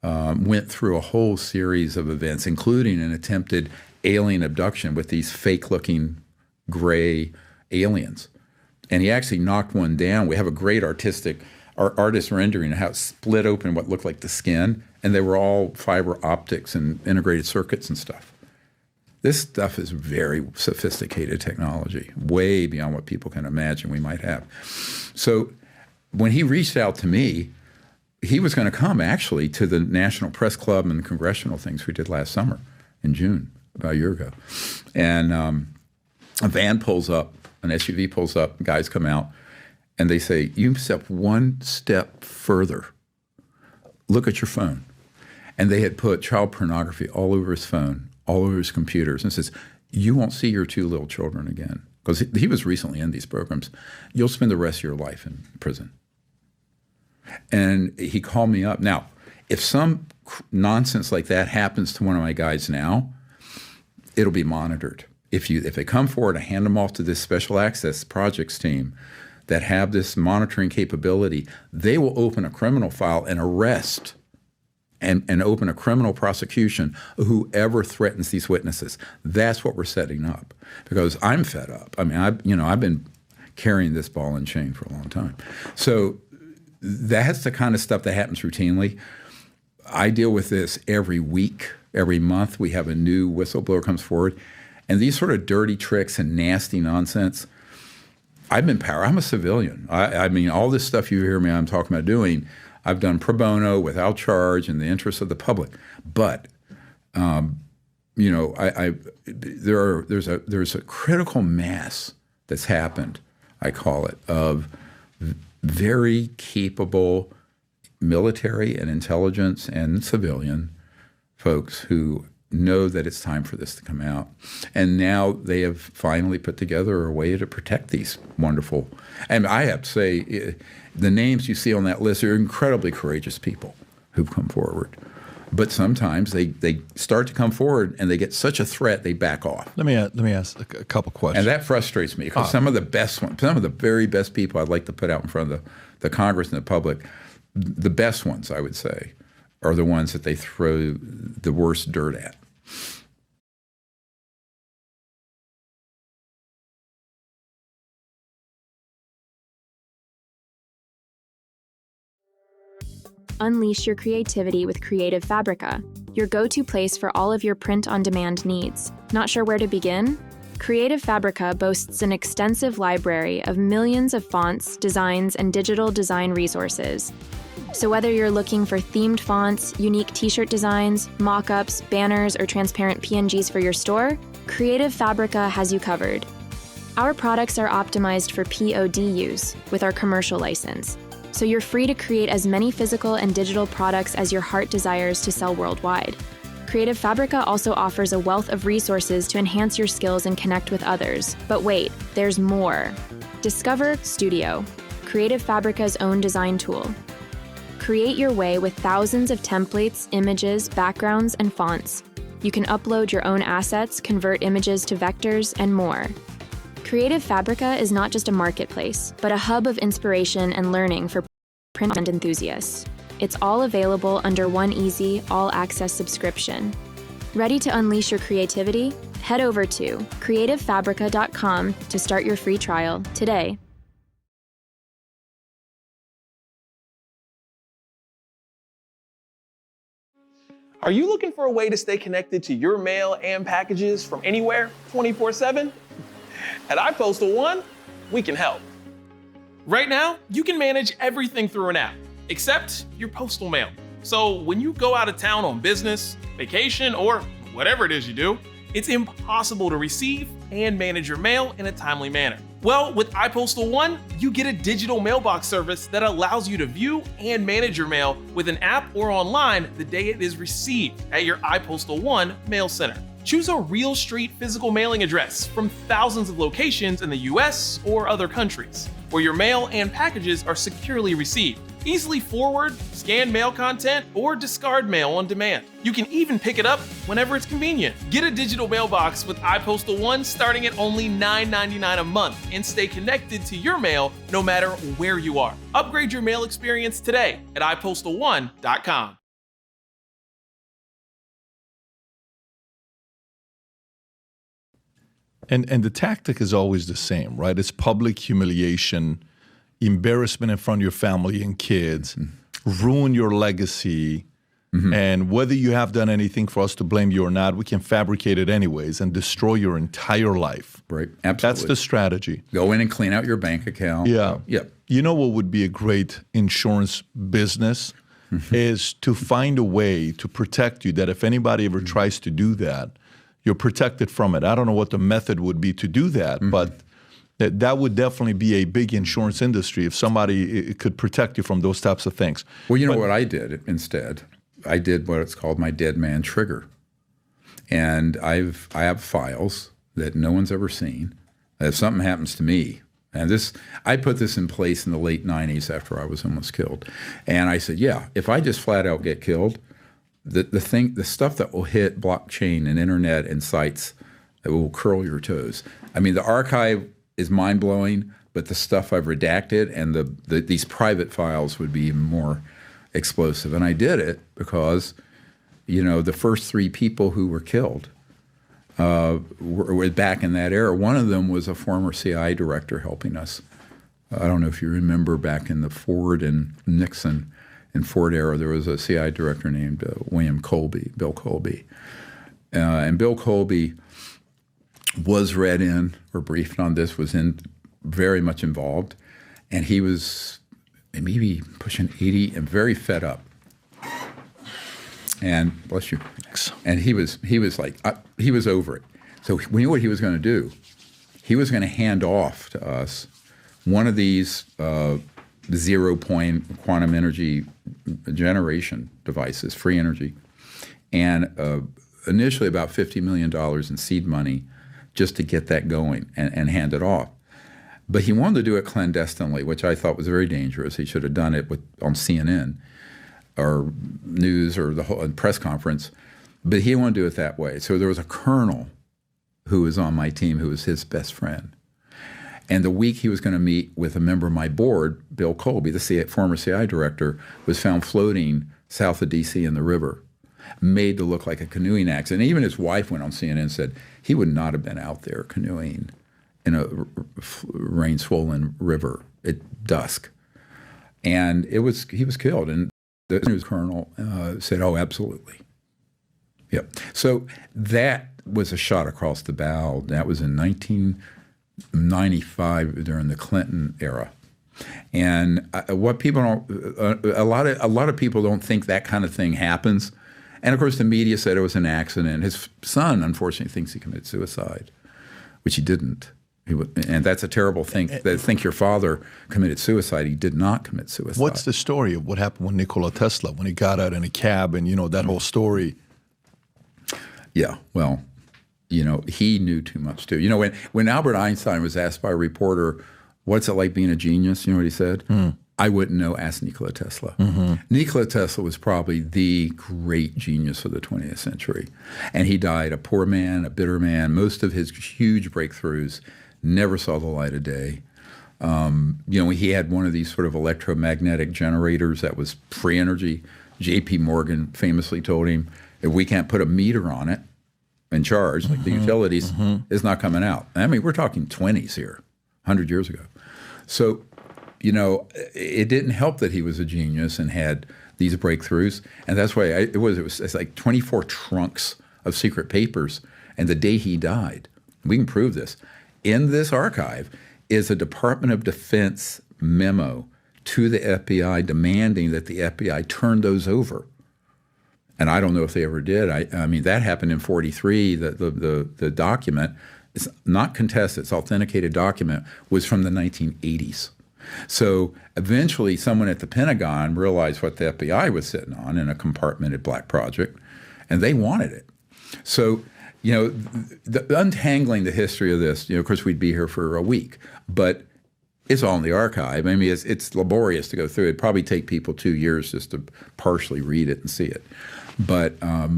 went through a whole series of events, including an attempted alien abduction with these fake-looking gray aliens. And he actually knocked one down. We have a great artist rendering of how it split open what looked like the skin, and they were all fiber optics and integrated circuits and stuff. This stuff is very sophisticated technology, way beyond what people can imagine we might have. So when he reached out to me, he was going to come actually to the National Press Club and the congressional things we did last summer in June, about a year ago. And a van pulls up, an SUV pulls up, guys come out, and they say, you step one step further, look at your phone. And they had put child pornography all over his phone, all over his computers, and says, you won't see your two little children again. Because he was recently in these programs. You'll spend the rest of your life in prison. And he called me up. Now, if some nonsense like that happens to one of my guys now, it'll be monitored. If they come forward, I hand them off to this special access projects team that have this monitoring capability. They will open a criminal file and arrest and open a criminal prosecution of whoever threatens these witnesses. That's what we're setting up, because I'm fed up. I mean, I've been carrying this ball and chain for a long time. So that's the kind of stuff that happens routinely. I deal with this every week, every month. We have a new whistleblower comes forward. And these sort of dirty tricks and nasty nonsense, I'm a civilian. I mean, all this stuff you hear me I'm talking about doing, I've done pro bono without charge in the interest of the public. But, there's a critical mass that's happened, I call it, of very capable military and intelligence and civilian folks who know that it's time for this to come out. And now they have finally put together a way to protect these wonderful, and I have to say, the names you see on that list are incredibly courageous people who've come forward. But sometimes they start to come forward and they get such a threat, they back off. Let me ask a couple questions. And that frustrates me, because some of the best ones, some of the very best people I'd like to put out in front of the Congress and the public, the best ones, I would say, are the ones that they throw the worst dirt at. Unleash your creativity with Creative Fabrica, your go-to place for all of your print-on-demand needs. Not sure where to begin? Creative Fabrica boasts an extensive library of millions of fonts, designs, and digital design resources. So whether you're looking for themed fonts, unique t-shirt designs, mock-ups, banners, or transparent PNGs for your store, Creative Fabrica has you covered. Our products are optimized for POD use with our commercial license, so you're free to create as many physical and digital products as your heart desires to sell worldwide. Creative Fabrica also offers a wealth of resources to enhance your skills and connect with others. But wait, there's more. Discover Studio, Creative Fabrica's own design tool. Create your way with thousands of templates, images, backgrounds, and fonts. You can upload your own assets, convert images to vectors, and more. Creative Fabrica is not just a marketplace, but a hub of inspiration and learning for print enthusiasts. It's all available under one easy, all-access subscription. Ready to unleash your creativity? Head over to creativefabrica.com to start your free trial today. Are you looking for a way to stay connected to your mail and packages from anywhere 24/7? At iPostal One, we can help. Right now, you can manage everything through an app, except your postal mail. So when you go out of town on business, vacation, or whatever it is you do, it's impossible to receive and manage your mail in a timely manner. Well, with iPostal One, you get a digital mailbox service that allows you to view and manage your mail with an app or online the day it is received at your iPostal One mail center. Choose a real street physical mailing address from thousands of locations in the US or other countries, where your mail and packages are securely received. Easily forward, scan mail content, or discard mail on demand. You can even pick it up whenever it's convenient. Get a digital mailbox with iPostal One starting at only $9.99 a month and stay connected to your mail no matter where you are. Upgrade your mail experience today at ipostal1.com. And the tactic is always the same, right? It's public humiliation, embarrassment in front of your family and kids, ruin your legacy, and whether you have done anything for us to blame you or not, we can fabricate it anyways and destroy your entire life. Right, absolutely. That's the strategy. Go in and clean out your bank account. Yeah. Yep. You know what would be a great insurance business is to find a way to protect you that if anybody ever tries to do that, you're protected from it. I don't know what the method would be to do that, but that would definitely be a big insurance industry if somebody could protect you from those types of things. Well, you know what I did instead? I did what it's called my dead man trigger. And I have files that no one's ever seen. If something happens to me, and I put this in place in the late 90s after I was almost killed. And I said, yeah, if I just flat out get killed, the stuff that will hit blockchain and internet and sites that will curl your toes. I mean, the archive is mind-blowing, but the stuff I've redacted and these private files would be even more explosive. And I did it because, the first 3 people who were killed were back in that era. One of them was a former CIA director helping us. I don't know if you remember back in the Ford and Nixon and Ford era, there was a CIA director named Bill Colby. And Bill Colby was read in or briefed on this, was very much involved. And he was maybe pushing 80 and very fed up. And bless you. Thanks. And he was like, he was over it. So we knew what he was going to do. He was going to hand off to us one of these 0-point quantum energy generation devices, free energy, and initially about $50 million in seed money just to get that going and hand it off. But he wanted to do it clandestinely, which I thought was very dangerous. He should have done it on CNN or news or the whole press conference. But he wanted to do it that way. So there was a colonel who was on my team who was his best friend. And the week he was going to meet with a member of my board, Bill Colby, the former CIA director, was found floating south of D.C. in the river, made to look like a canoeing accident. Even his wife went on CNN and said he would not have been out there canoeing in a rain-swollen river at dusk. And he was killed. And the news colonel said, oh, absolutely. Yep. So that was a shot across the bow. That was in 1995 during the Clinton era. And what people don't, a lot of people don't think that kind of thing happens. And of course, the media said it was an accident. His son, unfortunately, thinks he committed suicide, which he didn't. And that's a terrible thing. They think your father committed suicide. He did not commit suicide. What's the story of what happened with Nikola Tesla when he got out in a cab and, that whole story? Yeah, well, he knew too much too. When Albert Einstein was asked by a reporter, what's it like being a genius? You know what he said? I wouldn't know, ask Nikola Tesla. Nikola Tesla was probably the great genius of the 20th century. And he died a poor man, a bitter man. Most of his huge breakthroughs never saw the light of day. He had one of these sort of electromagnetic generators that was free energy. J.P. Morgan famously told him, if we can't put a meter on it and charge, like the utilities, it's not coming out. I mean, we're talking 20s here, 100 years ago. So, it didn't help that he was a genius and had these breakthroughs. And that's why it's like 24 trunks of secret papers. And the day he died, we can prove this, in this archive is a Department of Defense memo to the FBI demanding that the FBI turn those over. And I don't know if they ever did. I mean, that happened in 43. The document, it's not contested, it's authenticated document, was from the 1980s. So eventually someone at the Pentagon realized what the FBI was sitting on in a compartmented black project, and they wanted it. So, untangling the history of this, of course, we'd be here for a week. But It's all in the archive. I mean, it's laborious to go through. It'd probably take people 2 years just to partially read it and see it. But, I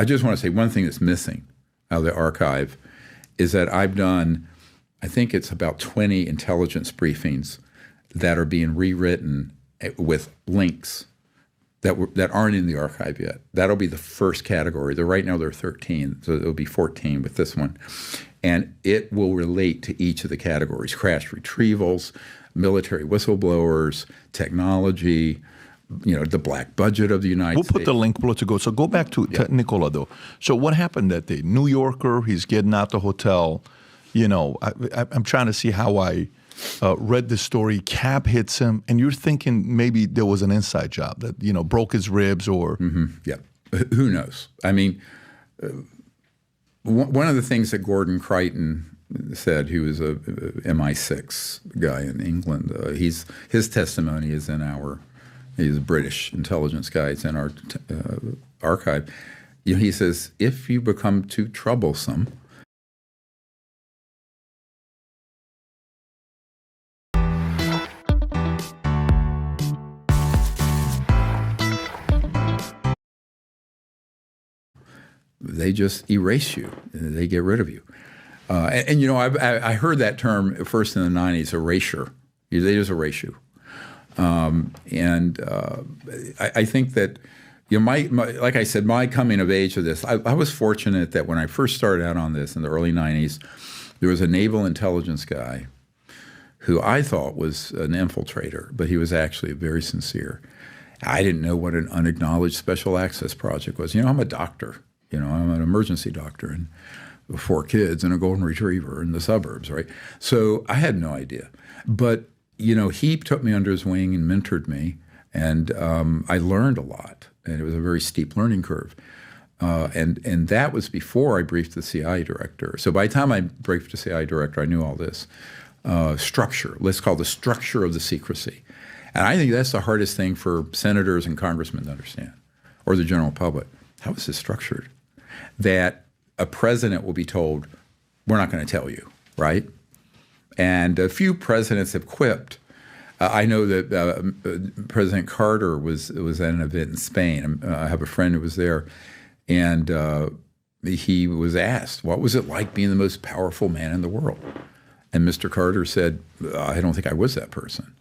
just want to say one thing that's missing out of the archive is that I've done, I think it's about 20 intelligence briefings that are being rewritten with links that aren't in the archive yet. That'll be the first category. Right now they're 13, so it'll be 14 with this one. And it will relate to each of the categories: crash retrievals, military whistleblowers, technology, the black budget of the United States. We'll put the link below to go. So go back to Nicola, though. So what happened that day? New Yorker, he's getting out the hotel. I'm trying to see how I read the story. Cab hits him, and you're thinking maybe there was an inside job that, broke his ribs or... Mm-hmm. Yeah. Who knows? I mean... One of the things that Gordon Crichton said, he was a MI6 guy in England. His testimony is in he's a British intelligence guy. It's in our archive. He says, if you become too troublesome, they just erase you. They get rid of you. I heard that term first in the 90s, erasure. They just erase you. I think that, like I said, my coming of age of this, I was fortunate that when I first started out on this in the early 90s, there was a naval intelligence guy who I thought was an infiltrator, but he was actually very sincere. I didn't know what an unacknowledged special access project was. I'm a doctor. I'm an emergency doctor and 4 kids and a golden retriever in the suburbs, right? So I had no idea. But, he took me under his wing and mentored me, and I learned a lot. And it was a very steep learning curve. And that was before I briefed the CI director. So by the time I briefed the CI director, I knew all this. Structure, let's call the structure of the secrecy. And I think that's the hardest thing for senators and congressmen to understand, or the general public. How is this structured? That a president will be told, we're not going to tell you, right? And a few presidents have quipped. I know that President Carter was at an event in Spain. I have a friend who was there, and he was asked, what was it like being the most powerful man in the world? And Mr. Carter said, I don't think I was that person.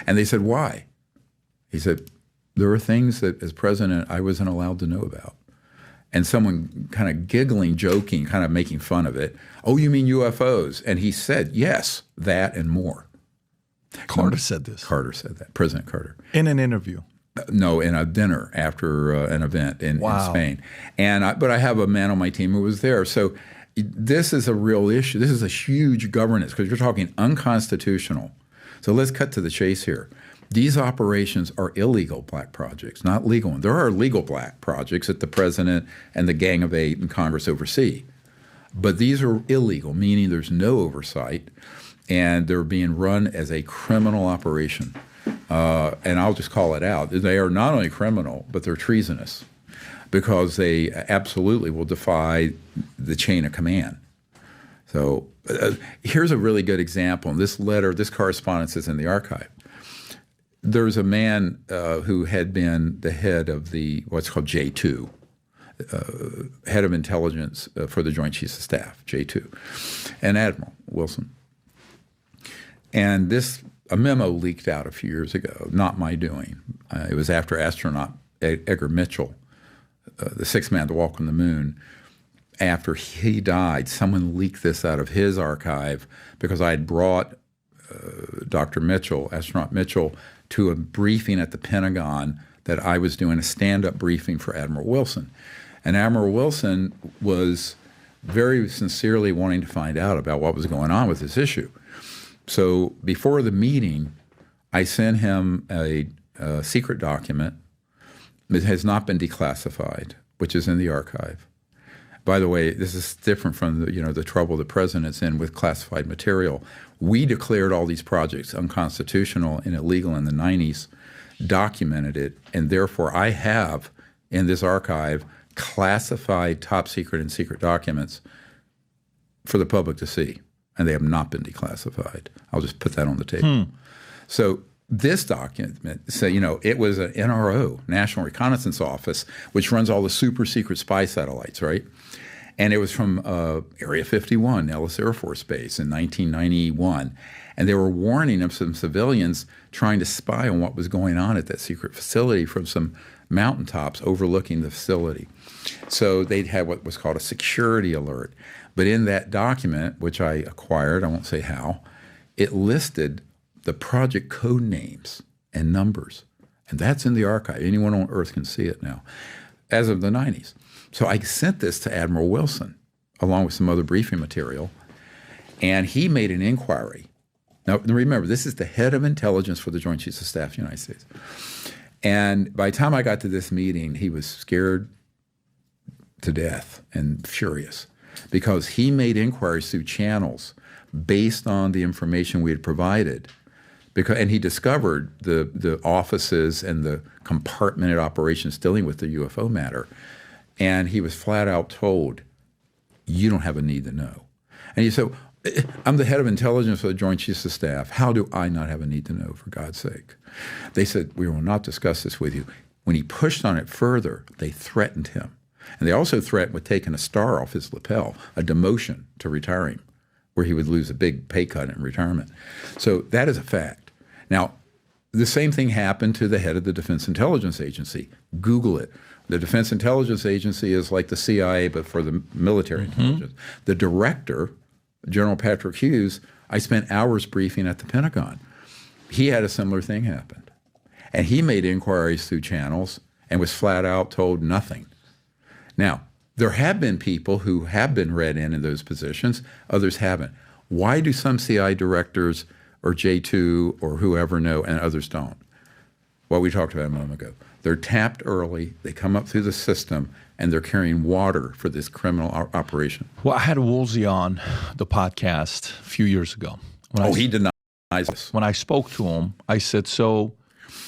And they said, why? He said, there are things that as president I wasn't allowed to know about. And someone kind of giggling, joking, kind of making fun of it. Oh, you mean UFOs? And he said, yes, that and more. Carter said this. Carter said that, President Carter. In an interview? No, in a dinner after an event in Spain. But I have a man on my team who was there. So this is a real issue. This is a huge governance because you're talking unconstitutional. So let's cut to the chase here. These operations are illegal black projects, not legal ones. There are legal black projects that the president and the Gang of Eight and Congress oversee. But these are illegal, meaning there's no oversight, and they're being run as a criminal operation. And I'll just call it out. They are not only criminal, but they're treasonous because they absolutely will defy the chain of command. So here's a really good example. This correspondence is in the archive. There's a man who had been the head of what's called J2, head of intelligence for the Joint Chiefs of Staff, J2, and Admiral Wilson. And a memo leaked out a few years ago, not my doing. It was after astronaut Edgar Mitchell, the 6th man to walk on the moon. After he died, someone leaked this out of his archive because I had brought Dr. Mitchell, astronaut Mitchell, to a briefing at the Pentagon that I was doing a stand-up briefing for Admiral Wilson. And Admiral Wilson was very sincerely wanting to find out about what was going on with this issue. So before the meeting, I sent him a secret document that has not been declassified, which is in the archive. By the way, this is different from the trouble the president's in with classified material. We declared all these projects unconstitutional and illegal in the 90s, documented it, and therefore I have in this archive classified top secret and secret documents for the public to see. and they have not been declassified. I'll just put that on the table. So this document, it was an NRO, National Reconnaissance Office, which runs all the super secret spy satellites, right? And it was from Area 51, Nellis Air Force Base in 1991. And they were warning of some civilians trying to spy on what was going on at that secret facility from some mountaintops overlooking the facility. So they'd had what was called a security alert. But in that document, which I acquired, I won't say how, it listed the project code names and numbers. And that's in the archive. Anyone on Earth can see it now, as of the 90s. So I sent this to Admiral Wilson, along with some other briefing material, and he made an inquiry. Now, remember, this is the head of intelligence for the Joint Chiefs of Staff of the United States. And by the time I got to this meeting, he was scared to death and furious because he made inquiries through channels based on the information we had provided. And he discovered the offices and the compartmented operations dealing with the UFO matter. And he was flat out told, you don't have a need to know. And he said, I'm the head of intelligence for the Joint Chiefs of Staff. How do I not have a need to know, for God's sake? They said, we will not discuss this with you. When he pushed on it further, they threatened him. And they also threatened with taking a star off his lapel, a demotion to retire him, where he would lose a big pay cut in retirement. So that is a fact. Now, the same thing happened to the head of the Defense Intelligence Agency. Google it. The Defense Intelligence Agency is like the CIA, but for the military intelligence. The director, General Patrick Hughes, I spent hours briefing at the Pentagon. He had a similar thing happen. And he made inquiries through channels and was flat out told nothing. Now, there have been people who have been read in those positions, others haven't. Why do some CIA directors or J2 or whoever know and others don't? Well, we talked about a moment ago. They're tapped early, they come up through the system, and they're carrying water for this criminal operation. Well, I had Woolsey on the podcast a few years ago. He denies this. When I spoke to him, I said, so,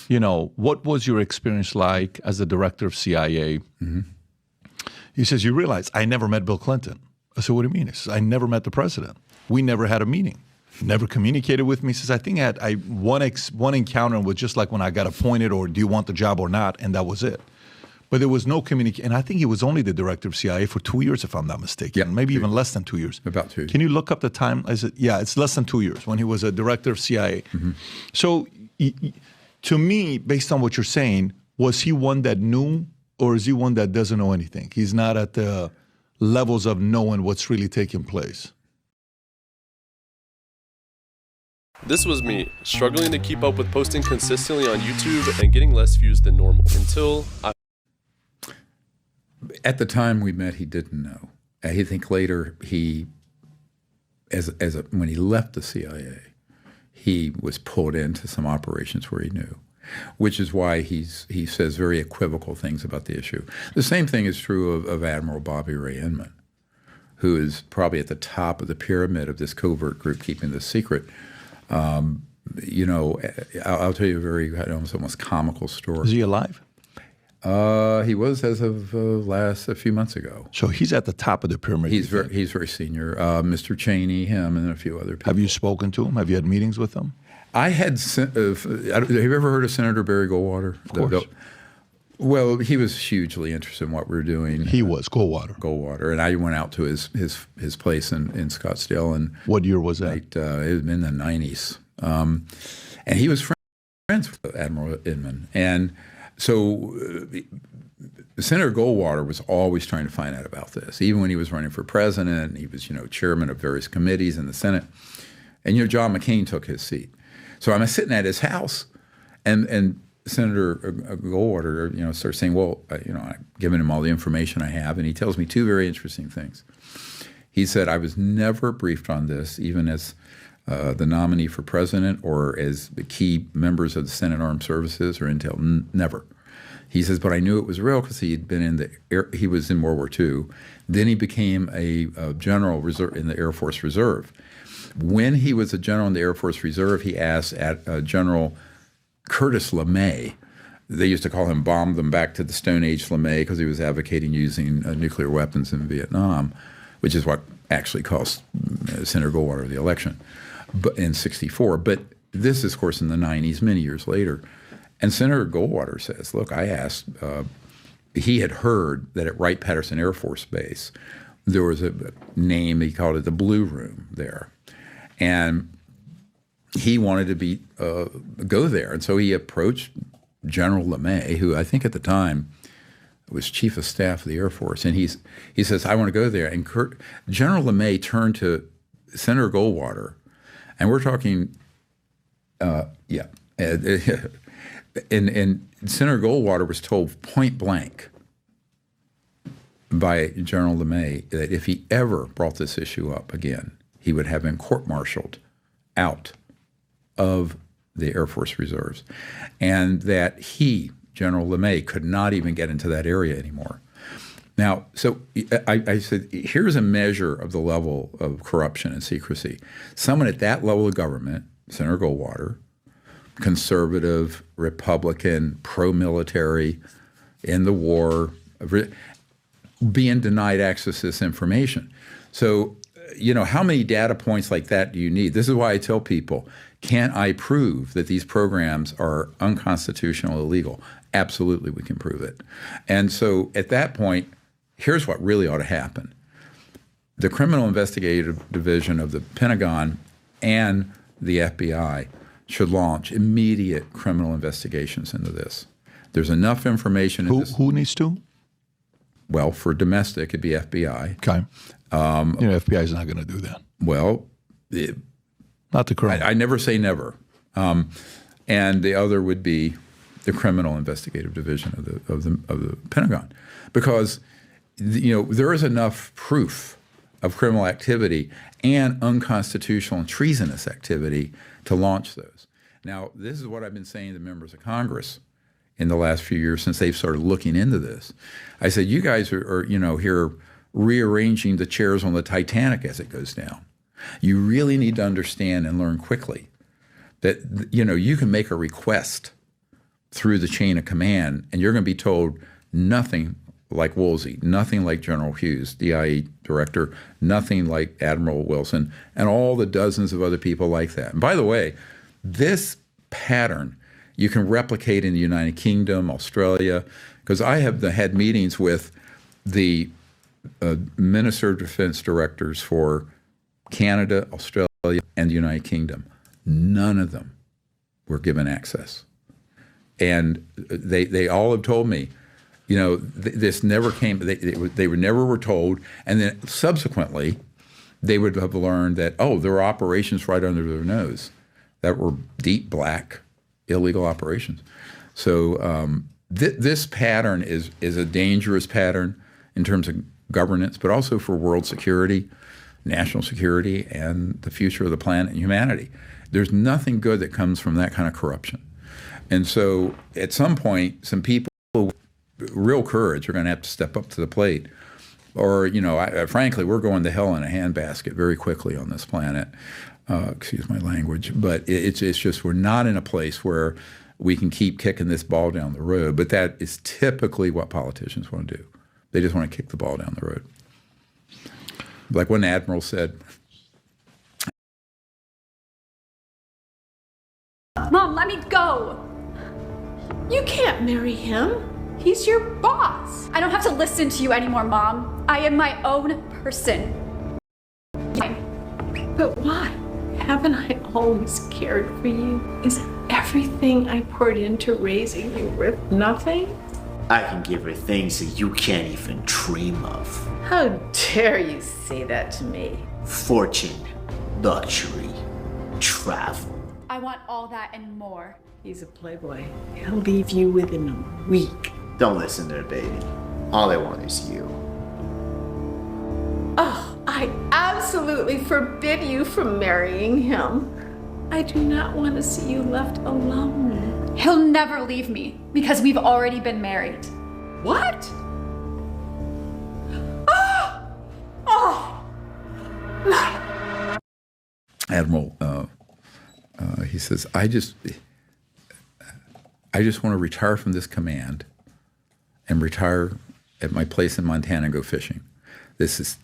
what was your experience like as the director of CIA? He says, you realize I never met Bill Clinton. I said, what do you mean? He says, I never met the president. We never had a meeting. Never communicated with me. He says, I think I had one encounter was just like when I got appointed or do you want the job or not, and that was it. But there was no communication. And I think he was only the director of CIA for 2 years, if I'm not mistaken. Yeah, maybe even less than 2 years. About 2 years. Can you look up the time? I said, yeah, it's less than 2 years when he was a director of CIA. So to me, based on what you're saying, was he one that knew or is he one that doesn't know anything? He's not at the levels of knowing what's really taking place. This was me, struggling to keep up with posting consistently on YouTube and getting less views than normal until I... At the time we met, he didn't know. I think later when he left the CIA, he was pulled into some operations where he knew, which is why he says very equivocal things about the issue. The same thing is true of Admiral Bobby Ray Inman, who is probably at the top of the pyramid of this covert group keeping this secret. I'll tell you a very almost comical story. Is he alive? He was as of a few months ago. So he's at the top of the pyramid. He's very senior. Mr. Cheney, him, and a few other people. Have you spoken to him? Have you had meetings with him? I had. Have you ever heard of Senator Barry Goldwater? Of course. Well, he was hugely interested in what we were doing. He was Goldwater, and I went out to his place in Scottsdale. And what year was that? It was in the 90s, and he was friends with Admiral Inman, and so Senator Goldwater was always trying to find out about this, even when he was running for president. He was chairman of various committees in the Senate, and John McCain took his seat. So I'm sitting at his house, and Senator Goldwater, starts saying, well, I've given him all the information I have, and he tells me two very interesting things. He said, I was never briefed on this, even as the nominee for president or as the key members of the Senate Armed Services or Intel, never. He says, but I knew it was real because he had been he was in World War II. Then he became a general reserve in the Air Force Reserve. When he was a general in the Air Force Reserve, he asked General Curtis LeMay. They used to call him Bomb Them Back to the Stone Age LeMay because he was advocating using nuclear weapons in Vietnam, which is what actually cost Senator Goldwater the election but in '64. But this is, of course, in the '90s, many years later. And Senator Goldwater says, look, I asked, he had heard that at Wright-Patterson Air Force Base, there was a name, he called it the Blue Room there. And he wanted to go there. And so he approached General LeMay, who I think at the time was Chief of Staff of the Air Force. And he says, I want to go there. And General LeMay turned to Senator Goldwater, and we're talking, and Senator Goldwater was told point blank by General LeMay that if he ever brought this issue up again, he would have been court-martialed out of the Air Force Reserves, and that he, General LeMay, could not even get into that area anymore. Now, so I said, here's a measure of the level of corruption and secrecy. Someone at that level of government, Senator Goldwater, conservative, Republican, pro-military, in the war, being denied access to this information. So, how many data points like that do you need? This is why I tell people, can I prove that these programs are unconstitutional, illegal? Absolutely, we can prove it. And so at that point, here's what really ought to happen. The Criminal Investigative Division of the Pentagon and the FBI should launch immediate criminal investigations into this. There's enough information in this. Who needs to? Well, for domestic, it'd be FBI. Okay. FBI is not going to do that. Well, not the criminal. I never say never. And the other would be the Criminal Investigative Division of the Pentagon, because there is enough proof of criminal activity and unconstitutional and treasonous activity to launch those. Now, this is what I've been saying to members of Congress in the last few years since they've started looking into this. I said, you guys are here rearranging the chairs on the Titanic as it goes down. You really need to understand and learn quickly that, you can make a request through the chain of command and you're going to be told nothing like Woolsey, nothing like General Hughes, DIE director, nothing like Admiral Wilson, and all the dozens of other people like that. And by the way, this pattern you can replicate in the United Kingdom, Australia, because I have had meetings with the Minister of Defense directors for Canada, Australia, and the United Kingdom. None of them were given access. And they all have told me, this never came, they never were told. And then subsequently, they would have learned that, there were operations right under their nose that were deep black, illegal operations. So this pattern is a dangerous pattern in terms of governance, but also for world security, national security, and the future of the planet and humanity. There's nothing good that comes from that kind of corruption. And so at some point, some people with real courage are going to have to step up to the plate. Or, frankly, we're going to hell in a handbasket very quickly on this planet. Excuse my language. But it's just we're not in a place where we can keep kicking this ball down the road. But that is typically what politicians want to do. They just want to kick the ball down the road. Like one admiral said, Mom, let me go. You can't marry him. He's your boss. I don't have to listen to you anymore, Mom. I am my own person. But why? Haven't I always cared for you? Is everything I poured into raising you worth nothing? I can give her things that you can't even dream of. How dare you say that to me? Fortune, luxury, travel. I want all that and more. He's a playboy. He'll leave you within a week. Don't listen to her, baby. All they want is you. Oh, I absolutely forbid you from marrying him. I do not want to see you left alone. He'll never leave me because we've already been married. What? Oh! Admiral, he says, I just want to retire from this command and retire at my place in Montana and go fishing. This is